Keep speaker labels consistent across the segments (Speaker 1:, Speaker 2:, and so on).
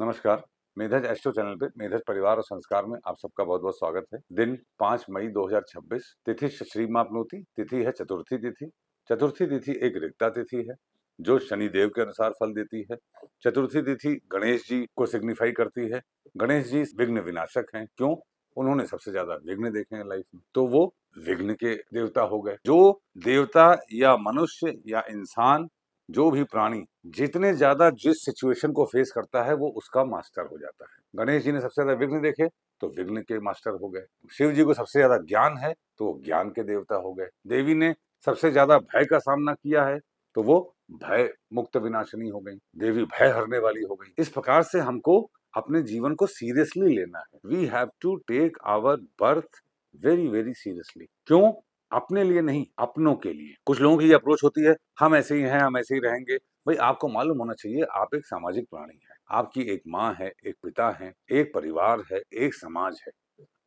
Speaker 1: नमस्कार। मेधज astro channel पे मेधज परिवार और संस्कार में आप सबका बहुत बहुत स्वागत है। दिन 5 मई 2026, तिथि श्री मापनोती, तिथि है चतुर्थी तिथि। चतुर्थी तिथि एक रिक्ता तिथि है जो शनि देव के अनुसार फल देती है। चतुर्थी तिथि गणेश जी को सिग्निफाई करती है। गणेश जी विघ्न विनाशक हैं। क्यों? उन्होंने सबसे ज्यादा विघ्न देखे हैं लाइफ में, तो वो विघ्न के देवता हो गए। जो देवता या मनुष्य या इंसान, जो भी प्राणी जितने ज्यादा जिस सिचुएशन को फेस करता है वो उसका मास्टर हो जाता है। गणेश जी ने सबसे ज्यादा विघ्न देखे तो विघ्न के मास्टर हो गए। शिव जी को सबसे ज्यादा ज्ञान है तो वो ज्ञान के देवता हो गए। देवी ने सबसे ज्यादा भय का सामना किया है तो वो भय मुक्त विनाशिनी हो गई। देवी भय हरने वाली हो गई। इस प्रकार से हमको अपने जीवन को सीरियसली लेना है। We have to take our birth very very seriously. क्यों? अपने लिए नहीं, अपनों के लिए। कुछ लोगों की अप्रोच होती है, हम ऐसे ही हैं, हम ऐसे ही रहेंगे। भाई आपको मालूम होना चाहिए आप एक सामाजिक प्राणी हैं। आपकी एक माँ है, एक पिता है, एक परिवार है, एक समाज है।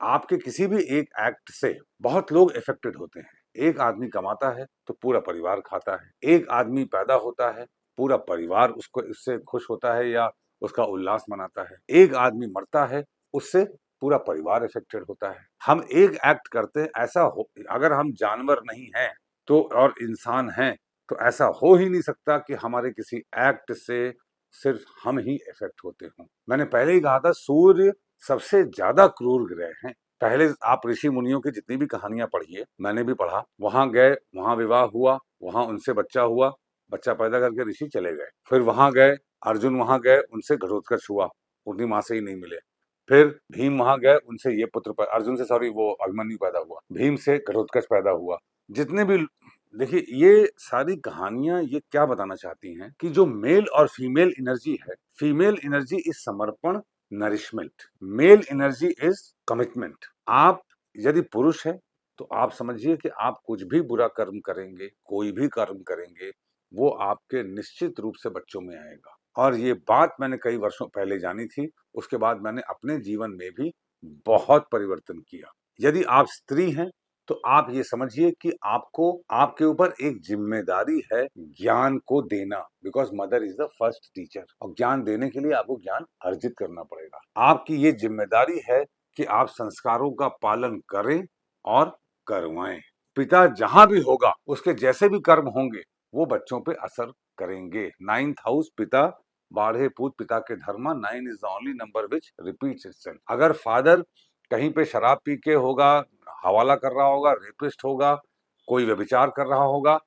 Speaker 1: आपके किसी भी एक एक्ट से बहुत लोग इफेक्टेड होते हैं। एक आदमी कमाता है तो पूरा परिवार खाता है। एक आदमी पैदा होता है, पूरा परिवार उसको इससे खुश होता है या उसका उल्लास मनाता है। एक आदमी मरता है, उससे पूरा परिवार इफेक्टेड होता है। हम एक एक्ट करते हैं, ऐसा हो, अगर हम जानवर नहीं हैं तो और इंसान हैं तो ऐसा हो ही नहीं सकता कि हमारे किसी एक्ट से सिर्फ हम ही इफेक्ट होते हों। मैंने पहले ही कहा था सूर्य सबसे ज्यादा क्रूर ग्रह हैं। पहले आप ऋषि मुनियों की जितनी भी कहानियां पढ़िए, मैंने भी पढ़ा, वहां गए, वहां विवाह हुआ, वहां उनसे बच्चा हुआ, बच्चा पैदा करके ऋषि चले गए। फिर वहां गए, अर्जुन वहां गए, उनसे घटोत्कच हुआ, उनकी मां से ही नहीं मिले। फिर भीम वहां गए, उनसे ये पुत्र अर्जुन से सॉरी वो अभिमन्यु पैदा हुआ, भीम से घटोत्कच पैदा हुआ। जितने भी देखिए ये सारी कहानियां ये क्या बताना चाहती हैं कि जो मेल और फीमेल एनर्जी है, फीमेल एनर्जी इज समर्पण, nourishment, mail energy is commitment. आप यदि पुरुष है तो आप समझिए कि आप कुछ भी बुरा कर्म करेंगे, कोई भी कर्म करेंगे, वो आपके निश्चित रूप से बच्चों में आएगा। और ये बात मैंने कई वर्षों पहले जानी थी, उसके बाद मैंने अपने जीवन में भी बहुत परिवर्तन किया। यदि आप स्त्री हैं तो आप ये समझिए कि आपको आपके ऊपर एक जिम्मेदारी है ज्ञान को देना, because mother is the first teacher. और ज्ञान देने के लिए आपको ज्ञान अर्जित करना पड़ेगा। आपकी ये जिम्मेदारी है कि आप संस्कारों का पालन करें और करवाएं। पिता जहां भी होगा उसके जैसे भी कर्म होंगे वो बच्चों पे असर करेंगे। 9th हाउस पिता बाढ़े पूत पिता के धर्मा, 9 is the only number which repeats itself. अगर फादर कहीं पे शराब पी के होगा, हवाला कर रहा होगा, रेपिस्ट होगा, कोई व्यभिचार कर रहा होगा,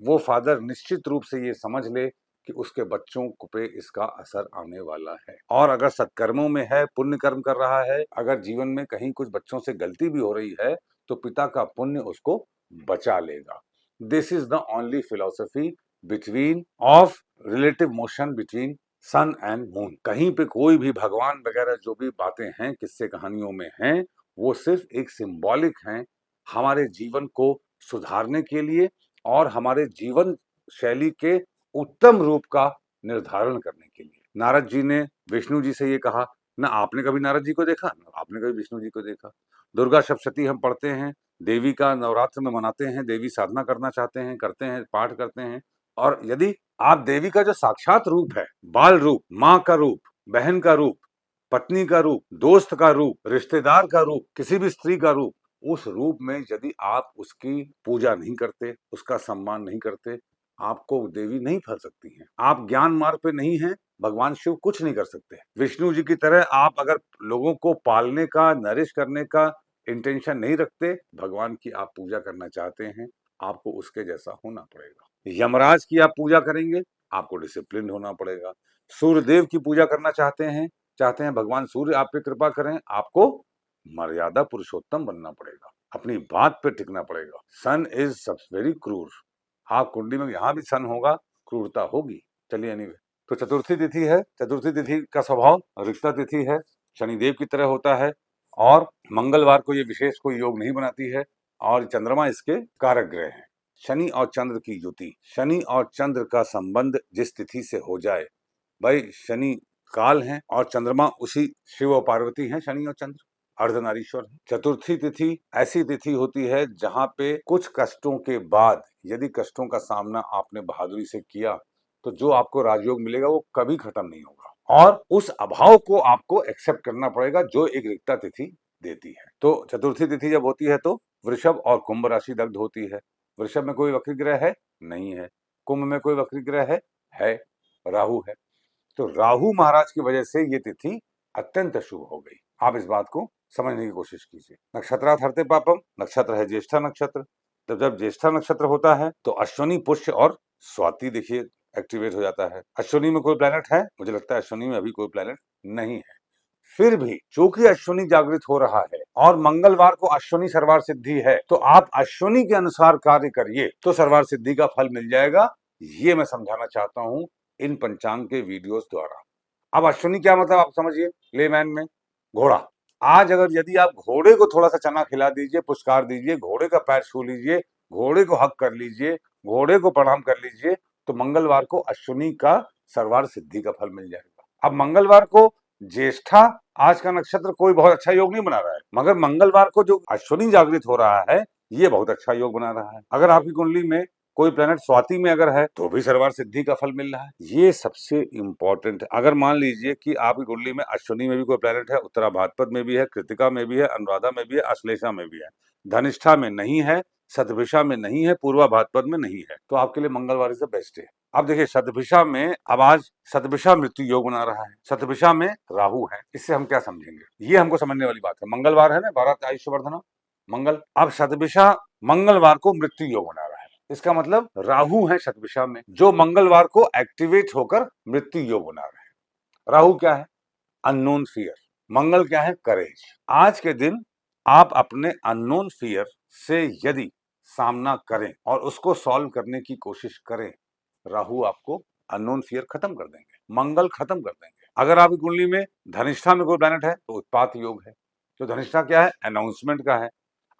Speaker 1: वो फादर निश्चित रूप से ये समझ ले कि उसके बच्चों पे इसका असर आने वाला है। और अगर सत्कर्मों में है, पुण्य कर्म कर रहा है, अगर जीवन में कहीं कुछ बच्चों से गलती भी हो रही है तो पिता का पुण्य उसको बचा लेगा। This is the only philosophy between of relative motion between sun and moon. कहीं पे कोई भी भगवान वगैरह जो भी बातें हैं, किस्से कहानियों में हैं, वो सिर्फ एक सिंबॉलिक हैं हमारे जीवन को सुधारने के लिए और हमारे जीवन शैली के उत्तम रूप का निर्धारण करने के लिए। नारद जी ने विष्णु जी से ये कहा, ना आपने कभी नारद जी को देखा, ना आपने कभी विष्णु जी को देखा। दुर्गा सप्तशती हम पढ़ते हैं, देवी का नवरात्र में मनाते हैं, देवी साधना करना चाहते हैं, करते हैं, पाठ करते हैं। और यदि आप देवी का जो साक्षात रूप है, बाल रूप, माँ का रूप, बहन का रूप, पत्नी का रूप, दोस्त का रूप, रिश्तेदार का रूप, किसी भी स्त्री का रूप, उस रूप में यदि आप उसकी पूजा नहीं करते, उसका सम्मान नहीं करते, आपको देवी नहीं फल सकती हैं। आप ज्ञान मार्ग पे नहीं हैं, भगवान शिव कुछ नहीं कर सकते। विष्णु जी की तरह आप अगर लोगों को पालने का, नरिश करने का इंटेंशन नहीं रखते, भगवान की आप पूजा करना चाहते हैं, आपको उसके जैसा होना पड़ेगा। यमराज की आप पूजा करेंगे, आपको डिसिप्लिन होना पड़ेगा। सूर्यदेव की पूजा करना चाहते हैं भगवान सूर्य आप पे कृपा करें, आपको मर्यादा पुरुषोत्तम बनना पड़ेगा, अपनी बात पे टिकना पड़ेगा। सन इज वेरी क्रूर। आप कुंडली में यहां भी सन होगा, क्रूरता होगी। चलिए एनीवे, तो चतुर्थी तिथि है। चतुर्थी तिथि का स्वभाव रिक्ता तिथि है, शनिदेव की तरह होता है और मंगलवार को ये विशेष कोई योग नहीं बनाती है और चंद्रमा इसके कारक ग्रह हैं। शनि और चंद्र की युति, शनि और चंद्र का संबंध जिस तिथि से हो जाए, भाई शनि काल हैं और चंद्रमा उसी शिव और पार्वती हैं। शनि और चंद्र अर्धनारीश्वर हैं। चतुर्थी तिथि ऐसी तिथि होती है जहां पे कुछ कष्टों के बाद यदि कष्टों का सामना आपने बहादुरी से किया तो जो आपको राजयोग मिलेगा वो कभी खत्म नहीं होगा। और उस अभाव को आपको एक्सेप्ट करना पड़ेगा जो एक रिक्ता तिथि देती है। तो चतुर्थी तिथि जब होती है तो वृषभ और कुंभ राशि दग्ध होती है। वृषभ में कोई वक्री ग्रह है? नहीं है। कुंभ में कोई वक्री ग्रह है? राहु है। तो राहु महाराज की वजह से ये तिथि अत्यंत शुभ हो गई। आप इस बात को समझने की कोशिश कीजिए। नक्षत्रार्थ हरते पापम, नक्षत्र है ज्येष्ठा नक्षत्र। तो जब ज्येष्ठा नक्षत्र होता है तो अश्विनी, पुष्य और स्वाति देखिए एक्टिवेट हो जाता है। अश्विनी में कोई प्लैनेट है? मुझे लगता है अश्विनी में अभी कोई प्लैनेट नहीं है। फिर भी चूंकि अश्विनी जागृत हो रहा है और मंगलवार को अश्विनी सर्वार सिद्धि है, तो आप अश्विनी के अनुसार कार्य करिए तो सर्वार सिद्धि का फल मिल जाएगा। ये मैं समझाना चाहता हूं इन पंचांग के वीडियोस द्वारा। अब अश्विनी क्या मतलब आप समझिए लेमैन में, घोड़ा। आज अगर यदि आप घोड़े को थोड़ा सा चना खिला दीजिए, पुरस्कार दीजिए, घोड़े का पैर छू लीजिए, घोड़े को हक कर लीजिए, घोड़े को प्रणाम कर लीजिए, तो मंगलवार को अश्विनी का सर्वार सिद्धि का फल मिल जाएगा। अब मंगलवार को ज्येष्ठा आज का नक्षत्र कोई बहुत अच्छा योग नहीं बना रहा है, मगर मंगलवार को जो अश्विनी जागृत हो रहा है ये बहुत अच्छा योग बना रहा है। अगर आपकी कुंडली में कोई प्लेनेट स्वाति में अगर है तो भी सर्वार सिद्धि का फल मिल रहा है। ये सबसे इंपॉर्टेंट है। अगर मान लीजिए कि आपकी कुंडली में अश्विनी में भी कोई प्लेनेट है, उत्तरा भाद्रपद में भी है, कृतिका में भी है, अनुराधा में भी है, अश्लेषा में भी है, धनिष्ठा में नहीं है, शतभिषा में नहीं है, पूर्वा भाद्रपद में नहीं है, तो आपके लिए मंगलवार से बेस्ट है। अब देखिए शतभिषा में अब आज शतभिषा मृत्यु योग बना रहा है, शतभिषा में राहु है। इससे हम क्या समझेंगे? ये हमको समझने वाली बात है। मंगलवार है ना, भारत आयुष्यवर्धन मंगल। अब शतभिषा मंगलवार को मृत्यु योग बना रहा है, इसका मतलब राहु है शतभिषा में जो मंगलवार को एक्टिवेट होकर मृत्यु योग बना रहे हैं। राहु क्या है? Unknown fear. मंगल क्या है? करेज। आज के दिन आप अपने अननोन फियर से यदि सामना करें और उसको सॉल्व करने की कोशिश करें, राहु आपको अननोन फियर खत्म कर देंगे, मंगल खत्म कर देंगे। अगर आपकी कुंडली में धनिष्ठा में कोई प्लैनेट है तो उत्पात योग है। तो धनिष्ठा क्या है? अनाउंसमेंट का है।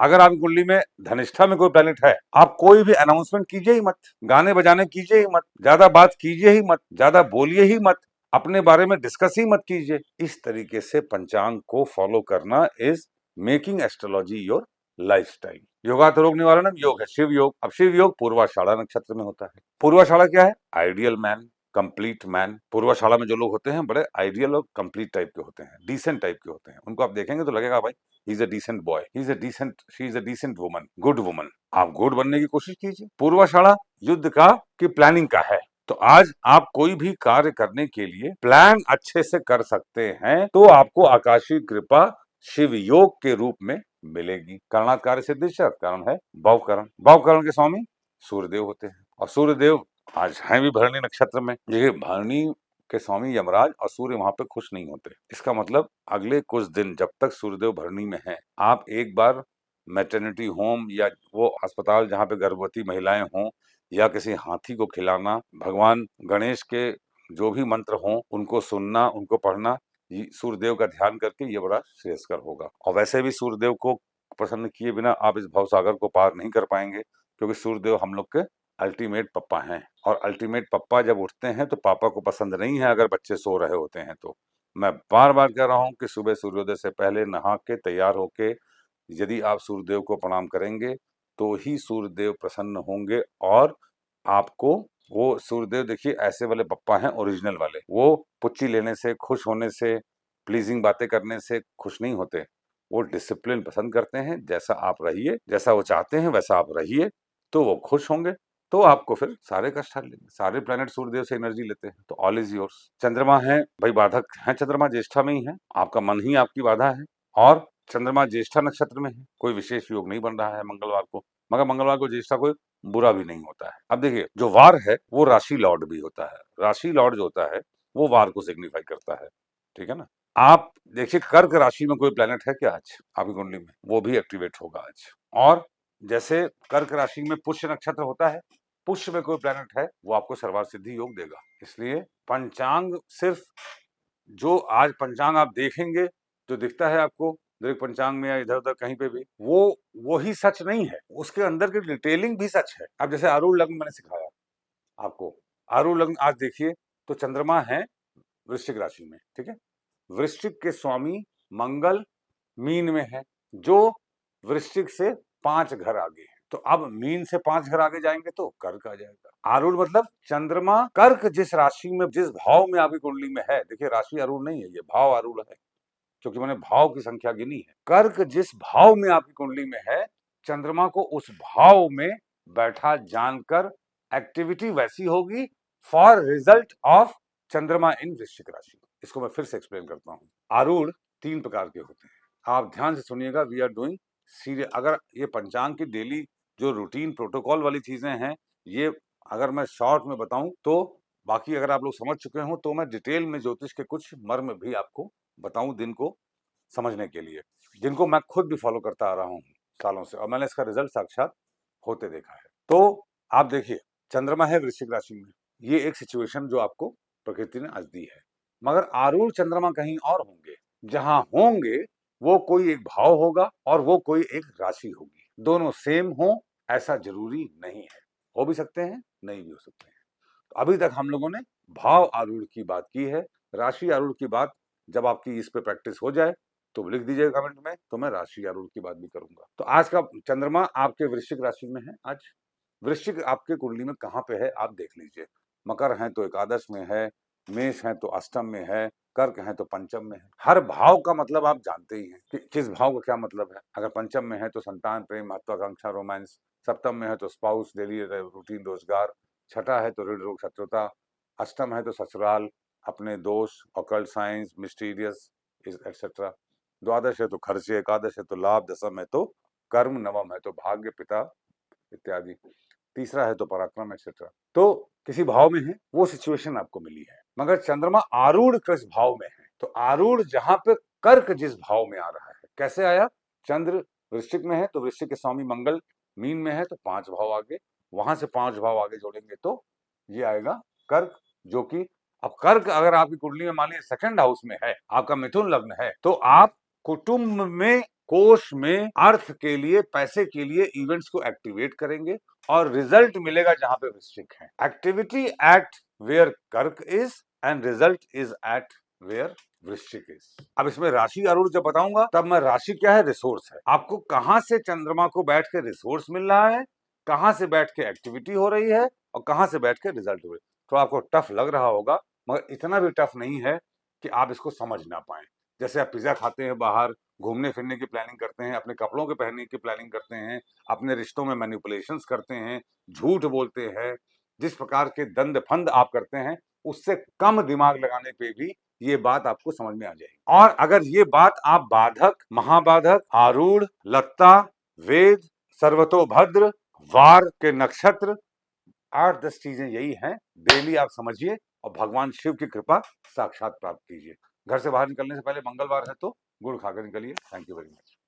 Speaker 1: अगर आपकी कुंडली में धनिष्ठा में कोई प्लैनेट है, आप कोई भी अनाउंसमेंट कीजिए ही मत, गाने बजाने कीजिए ही मत, ज्यादा बात कीजिए ही मत, ज्यादा बोलिए ही मत, अपने बारे में डिस्कस ही मत कीजिए। इस तरीके से पंचांग को फॉलो करना is making astrology your lifestyle. योगात रोग निवारण योग है शिव योग। अब शिव योग पूर्वाषाढ़ा नक्षत्र में होता है। पूर्वाषाढ़ा क्या है? Ideal man, complete man. Purvashadha में जो लोग होते हैं बड़े आइडियल और कंप्लीट टाइप के होते हैं, डिसेंट टाइप के होते हैं। उनको आप देखेंगे तो लगेगा भाई he is a decent boy, he is a decent, she is a decent woman, good woman. आप गुड बनने की कोशिश कीजिए। पूर्वाषाढ़ा युद्ध का की प्लानिंग का है। तो आज आप कोई भी कार्य करने के लिए प्लान अच्छे से कर सकते हैं तो आपको आकाशीय कृपा शिव योग के रूप में मिलेगी। करणात् कार्य सिद्धि कारण है भवकरण। भवकरण के स्वामी सूर्यदेव होते हैं और सूर्यदेव आज हैं भी भरणी नक्षत्र में। ये भरणी के स्वामी यमराज और सूर्य वहां पे खुश नहीं होते। इसका मतलब अगले कुछ दिन जब तक सूर्यदेव भरणी में हैं, आप एक बार मैटरनिटी होम या वो अस्पताल जहाँ पे गर्भवती महिलाएं हों या किसी हाथी को खिलाना, भगवान गणेश के जो भी मंत्र हों उनको सुनना, उनको पढ़ना, सूर्यदेव का ध्यान करके ये बड़ा श्रेयस्कर होगा। और वैसे भी सूर्यदेव को प्रसन्न किए बिना आप इस भवसागर को पार नहीं कर पाएंगे, क्योंकि सूर्यदेव हम लोग के अल्टीमेट पप्पा हैं और अल्टीमेट पप्पा जब उठते हैं तो पापा को पसंद नहीं है अगर बच्चे सो रहे होते हैं। तो मैं बार बार कह रहा हूं कि सुबह सूर्योदय से पहले नहा के तैयार होके यदि आप सूर्यदेव को प्रणाम करेंगे तो ही सूर्यदेव प्रसन्न होंगे। और आपको वो सूर्यदेव देखिए ऐसे वाले पप्पा हैं ओरिजिनल वाले, वो पुच्ची लेने से, खुश होने से, प्लीजिंग बातें करने से खुश नहीं होते। वो डिसिप्लिन पसंद करते हैं। जैसा आप रहिए, जैसा वो चाहते हैं वैसा आप रहिए, तो वो खुश होंगे, तो आपको फिर सारे कष्ट हर लेंगे। सारे प्लैनेट सूर्यदेव से एनर्जी लेते हैं, तो ऑल इज योर्स। चंद्रमा है भाई बाधक है, चंद्रमा ज्येष्ठा में ही है, आपका मन ही आपकी बाधा है और चंद्रमा ज्येष्ठा नक्षत्र में है। कोई विशेष योग नहीं बन रहा है मंगलवार को, मगर मंगलवार को ज्येष्ठा कोई बुरा भी नहीं होता है। अब देखिए जो वार है वो राशि लॉर्ड भी होता है। राशि लॉर्ड जो होता है वो वार को सिग्निफाई करता है, ठीक है ना। आप देखिए कर्क राशि में कोई प्लेनेट है क्या आज आपकी कुंडली में? वो भी एक्टिवेट होगा आज। और जैसे कर्क राशि में पुष्य नक्षत्र होता है, पुष्य में कोई प्लेनेट है वो आपको सर्वार सिद्धि योग देगा। इसलिए पंचांग सिर्फ जो आज पंचांग आप देखेंगे जो दिखता है आपको दीर्घ पंचांग में या इधर उधर कहीं पे भी, वो ही सच नहीं है, उसके अंदर की डिटेलिंग भी सच है। अब जैसे आरूढ़ लग्न मैंने सिखाया आपको, आरूढ़ लग्न आज देखिए तो चंद्रमा है वृश्चिक राशि में, ठीक है। वृश्चिक के स्वामी मंगल मीन में है जो वृश्चिक से 5 घर आगे है। तो अब मीन से 5 घर आगे जाएंगे तो कर्क आ जाएगा। आरूढ़ मतलब चंद्रमा कर्क जिस राशि में, जिस भाव में आपकी कुंडली में है, देखिए राशि आरूढ़ नहीं है, ये भाव आरूढ़ है, क्योंकि मैंने भाव की संख्या गिनी है। कर्क जिस भाव में आपकी कुंडली में है, चंद्रमा को उस भाव में बैठा जानकर एक्टिविटी वैसी होगी फॉर रिजल्ट ऑफ चंद्रमा इन वृश्चिक राशि। इसको मैं फिर से एक्सप्लेन करता हूं। आरूढ़ 3 प्रकार के होते हैं, आप ध्यान से सुनिएगा। वी आर डूइंग सीरियस, अगर ये पंचांग की डेली जो रूटीन प्रोटोकॉल वाली चीजें हैं, ये अगर मैं शॉर्ट में बताऊं तो, बाकी अगर आप लोग समझ चुके हो तो मैं डिटेल में ज्योतिष के कुछ मर्म भी आपको बताऊं, दिन को समझने के लिए, जिनको मैं खुद भी फॉलो करता आ रहा हूं सालों से, और मैंने इसका रिजल्ट साक्षात होते देखा है। तो आप देखिए, चंद्रमा है वृश्चिक राशि में, ये एक सिचुएशन जो आपको प्रकृति ने आज दी है। मगर आरूढ़ चंद्रमा कहीं और होंगे, जहां होंगे वो कोई एक भाव होगा और वो कोई एक राशि होगी। दोनों सेम हो ऐसा जरूरी नहीं है, हो भी सकते हैं, नहीं भी हो सकते हैं। तो अभी तक हम लोगों ने भाव आरूढ़ की बात की है, राशि आरूढ़ की बात जब आपकी इस पे प्रैक्टिस हो जाए तो लिख दीजिएगा कमेंट में, तो मैं राशि आरूढ़ की बात भी करूंगा। तो आज का चंद्रमा आपके वृश्चिक राशि में है। आज वृश्चिक आपके कुंडली में कहाँ पे है आप देख लीजिए। मकर है तो एकादश में है, मेष है तो अष्टम में है, कर्क है तो पंचम में है। हर भाव का मतलब आप जानते ही हैं कि किस भाव का क्या मतलब है। अगर पंचम में है तो संतान, प्रेम, महत्वाकांक्षा, रोमांस। सप्तम में है तो स्पाउस, डेली रूटीन, रोजगार। छठा है तो ऋण, रोग, शत्रुता। अष्टम है तो ससुराल, अपने दोष, ऑकल्ट साइंस, मिस्टीरियस एक्सेट्रा। द्वादश है तो खर्चे, एकादश है तो लाभ, दशम है तो कर्म, नवम है तो भाग्य, पिता इत्यादि। तीसरा है तो पराक्रम एक्सेट्रा। तो किसी भाव में है वो सिचुएशन आपको मिली है। मगर चंद्रमा आरूढ़ किस भाव में है, तो आरूढ़ जहां पे कर्क जिस भाव में आ रहा है, कैसे आया, चंद्र वृश्चिक में है तो वृश्चिक के स्वामी मंगल मीन में है तो 5 भाव आगे, वहां से 5 भाव आगे जोड़ेंगे तो ये आएगा कर्क, जो कि अब कर्क अगर आपकी कुंडली में मान लीजिए सेकंड हाउस में है, आपका मिथुन लग्न है, तो आप कुटुंब में, कोष में, अर्थ के लिए, पैसे के लिए इवेंट्स को एक्टिवेट करेंगे और रिजल्ट मिलेगा जहां पे वृश्चिक है। एक्टिविटी एट वेयर कर्क is and result is at where वृश्चिक इज। अब इसमें राशि आरूढ़ जब बताऊंगा तब मैं, राशि क्या है, रिसोर्स है। आपको कहां से चंद्रमा को बैठ के रिसोर्स मिल रहा है, कहां से बैठ के एक्टिविटी हो रही है और कहां से बैठ के रिजल्ट हो रही है। तो आपको टफ लग रहा होगा, मगर इतना भी टफ नहीं है कि आप इसको समझ ना पाए। जैसे आप पिज्जा खाते हैं, बाहर घूमने फिरने की प्लानिंग करते हैं, अपने कपड़ों के पहनने की प्लानिंग करते हैं, अपने रिश्तों में मैनिपुलेशंस करते हैं, झूठ बोलते हैं, जिस प्रकार के दंड फंद आप करते हैं, उससे कम दिमाग लगाने पे भी ये बात आपको समझ में आ जाएगी। और अगर ये बात आप बाधक, महाबाधक, आरूढ़, लत्ता, वेद, सर्वतोभद्र, वार के नक्षत्र, 8-10 चीजें यही हैं, डेली आप समझिए और भगवान शिव की कृपा साक्षात प्राप्त कीजिए। घर से बाहर निकलने से पहले मंगलवार है तो गुड़ खाकर निकलिए। Thank you very much.